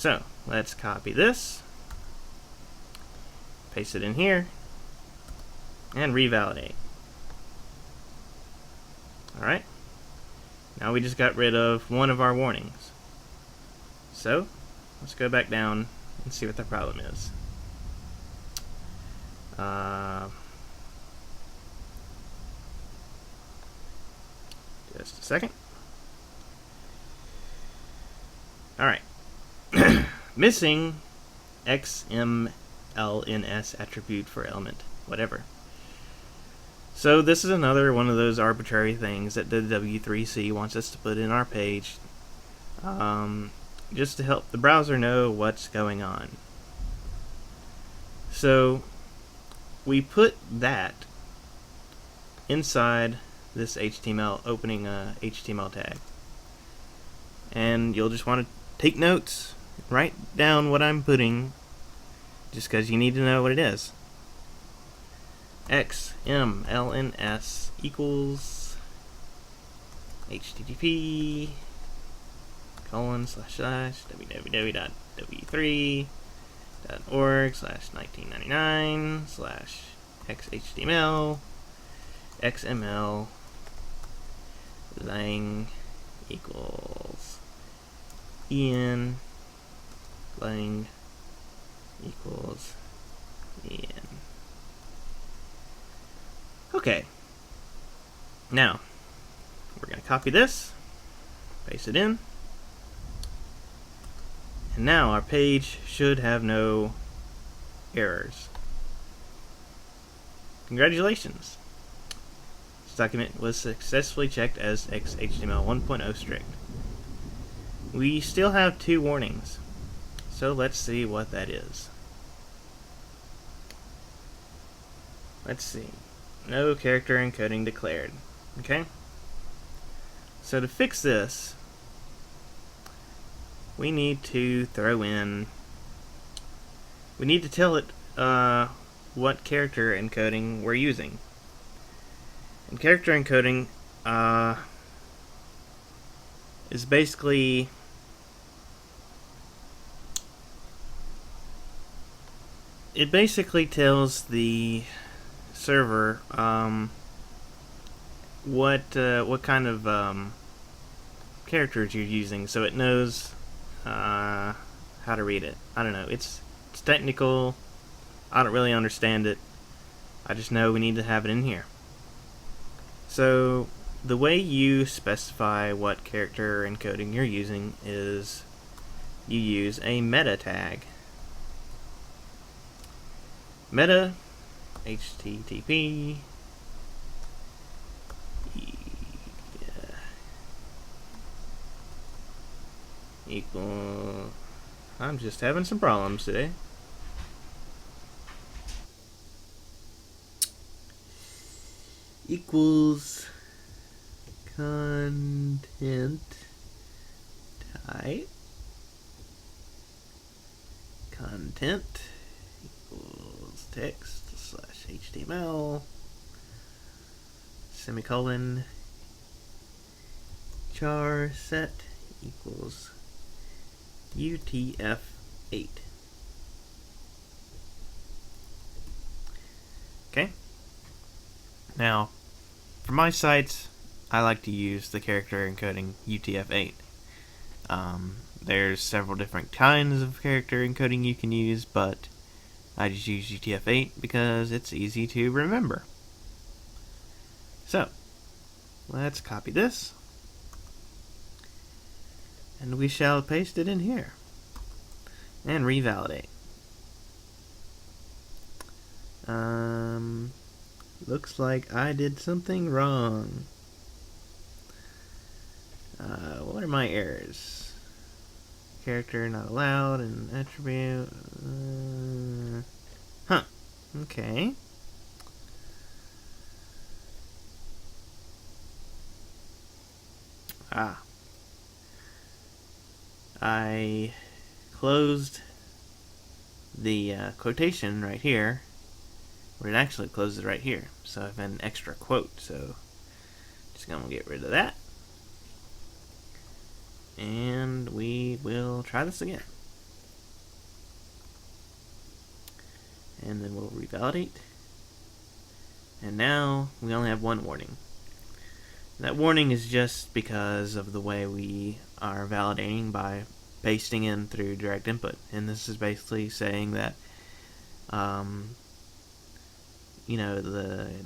So let's copy this, paste it in here, and revalidate. Alright, now we just got rid of one of our warnings. So let's go back down and see what the problem is. Just a second. Alright. Missing XMLNS attribute for element, whatever. So this is another one of those arbitrary things that the W3C wants us to put in our page, just to help the browser know what's going on. So we put that inside this HTML, opening a HTML tag. And you'll just want to take notes, write down what I'm putting, just because you need to know what it is. XMLNS equals http://www.w3.org/1999/xhtml xml lang equals en lang equals en. Okay, now we're going to copy this, paste it in, and now our page should have no errors. Congratulations! This document was successfully checked as XHTML 1.0 strict. We still have 2 warnings, so let's see what that is. Let's see. No character encoding declared. Okay? So to fix this, we need to throw in... we need to tell it what character encoding we're using. And character encoding is basically... it basically tells the server what kind of characters you're using, so it knows how to read it. I don't know. It's technical. I don't really understand it. I just know we need to have it in here. So the way you specify what character encoding you're using is you use a meta tag. Meta HTTP equal... I'm just having some problems today. Equals content type. Content equals text/HTML semicolon char set equals UTF-8. Okay. Now, for my sites, I like to use the character encoding UTF-8. There's several different kinds of character encoding you can use, but I just use UTF-8 because it's easy to remember. So, let's copy this, and we shall paste it in here, and revalidate. Looks like I did something wrong. What are my errors? Character not allowed, and attribute. Okay. I closed the quotation right here, but it actually closes right here. So I have an extra quote, so just gonna get rid of that. And we will try this again. and then we'll revalidate. And now we only have one warning. That warning is just because of the way we are validating by pasting in through direct input. And this is basically saying that it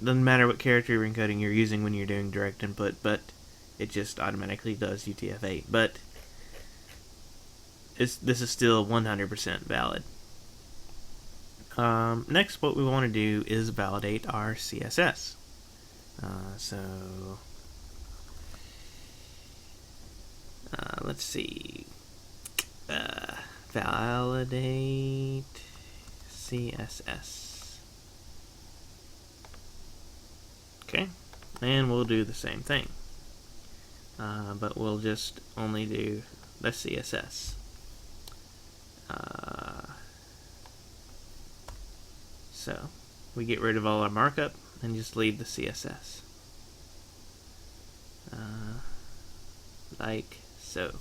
doesn't matter what character encoding you're using when you're doing direct input, but it just automatically does UTF-8. But this is still 100% valid. Next, what we want to do is validate our CSS. Let's see. Validate CSS. Okay, and we'll do the same thing. But we'll just only do the CSS. So we get rid of all our markup and just leave the CSS. Like so.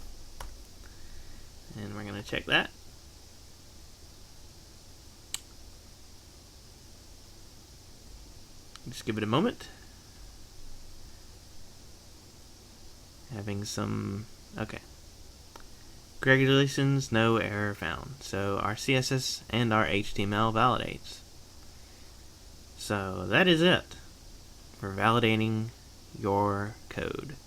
And we're going to check that. Just give it a moment. Having some... Okay. Congratulations, no error found. So our CSS and our HTML validates. So that is it for validating your code.